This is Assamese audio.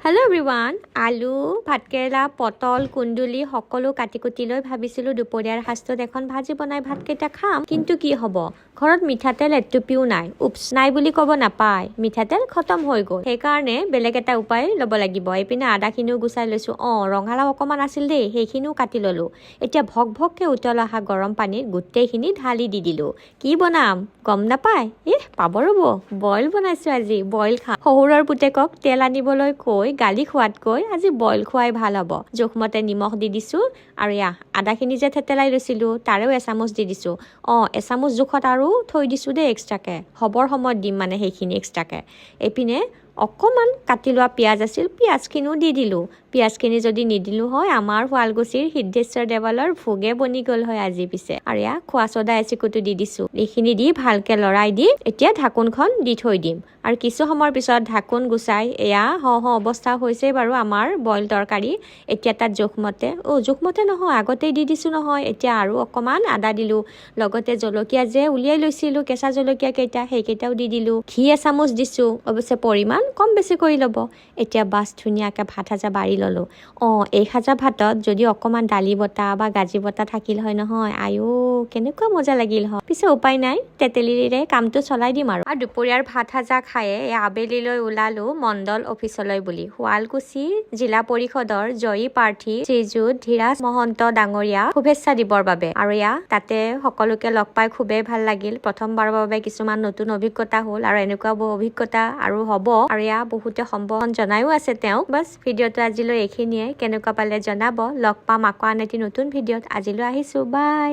হেল্ল' এভৰিৱান আলু ভাতকেৰেলা পটল কুন্দুলি সকলো কাটি কুটি লৈ ভাবিছিলোঁ দুপৰীয়াৰ সাজটোত এখন ভাজি বনাই ভাতকেইটা খাম কিন্তু কি হ'ব ঘৰত মিঠাতেল এটুপিও নাই উপচ নাই বুলি ক'ব নাপায় মিঠাতেল খতম হৈ গ'ল সেইকাৰণে বেলেগ এটা উপায় ল'ব লাগিব এইপিনে আদাখিনিও গুচাই লৈছোঁ ৰঙালাও অকণমান আছিল দেই সেইখিনিও কাটি ল'লোঁ এতিয়া ভক ভককৈ উতল অহা গৰম পানীত গোটেইখিনি ঢালি দি দিলোঁ কি বনাম গম নাপায় পাব ৰ'ব বইল বনাইছোঁ আজি বইল খাম শহুৰৰ পুতেকক তেল আনিবলৈ কৈ গালি খোৱাতকৈ আজি বইল খোৱাই ভাল হ'ব জোখমতে নিমখ দি দিছোঁ আৰু আদাখিনি যে থেতেলাই লৈছিলোঁ তাৰেও এচামুচ দি দিছোঁ এচামুচ জোখত আৰু থৈ দিছোঁ দেই এক্সট্ৰাকৈ হ'বৰ সময়ত দিম মানে সেইখিনি এক্সট্ৰাকৈ এইপিনে অকণমান কাটি লোৱা পিঁয়াজ আছিল পিঁয়াজখিনিও দি দিলোঁ পিঁয়াজখিনি যদি নিদিলোঁ হয় আমাৰ শুৱালকুছিৰ সিদ্ধেশ্বৰ দেৱালৰ ভোগে বনি গ'ল হয় আজি পিছে আৰু খোৱা চ'দা এচিকুটো দি দিছোঁ এইখিনি দি ভালকৈ লৰাই দি এতিয়া ঢাকোনখন দি থৈ দিম আৰু কিছু সময়ৰ পিছত ঢাকোন গুচাই অৱস্থা হৈছে বাৰু আমাৰ বইল তৰকাৰী এতিয়া তাত জোখমতে নহয় আগতেই দি দিছোঁ নহয় এতিয়া আৰু অকণমান আদা দিলোঁ লগতে জলকীয়া যে উলিয়াই লৈছিলোঁ কেঁচা জলকীয়া কেইটা সেইকেইটাও দি দিলোঁ ঘি এচামুচ দিছোঁ অৱশ্যে পৰিমাণ কম বেছি কৰি ল'ব এতিয়া বাছ ধুনীয়াকৈ ভাত সাজা বাঢ়ি ল'লোঁ এই সাজা ভাতত যদি অকণমান দালি বটা বা গাজি বটা থাকিল হয় নহয় কেনেকুৱা মজা লাগিল হয় পিছে উপায় নাই তেতেলীৰে কামটো চলাই দিম আৰু দুপৰীয়াৰ ভাত সাজা খায়ে আবেলিলৈ ওলালোঁ মণ্ডল অফিচলৈ বুলি শুৱালকুছি জিলা পৰিষদৰ জয়ী প্ৰাৰ্থী শ্ৰীযুত ধীৰাজ মহন্ত ডাঙৰীয়া শুভেচ্ছা দিবৰ বাবে আৰু তাতে সকলোকে লগ পাই খুবেই ভাল লাগিল প্ৰথমবাৰৰ বাবে কিছুমান নতুন অভিজ্ঞতা হ'ল আৰু এনেকুৱা বহু অভিজ্ঞতা আৰু হ'ব আৰু বহুতে সম্বোধন জনায়ো আছে তেওঁক বাছ ভিডিঅ'টো আজিলৈ এইখিনিয়ে কেনেকুৱা পালে জনাব লগ পাম আকৌ আন এটি নতুন ভিডিঅ'ত আজিলৈ আহিছোঁ বাই।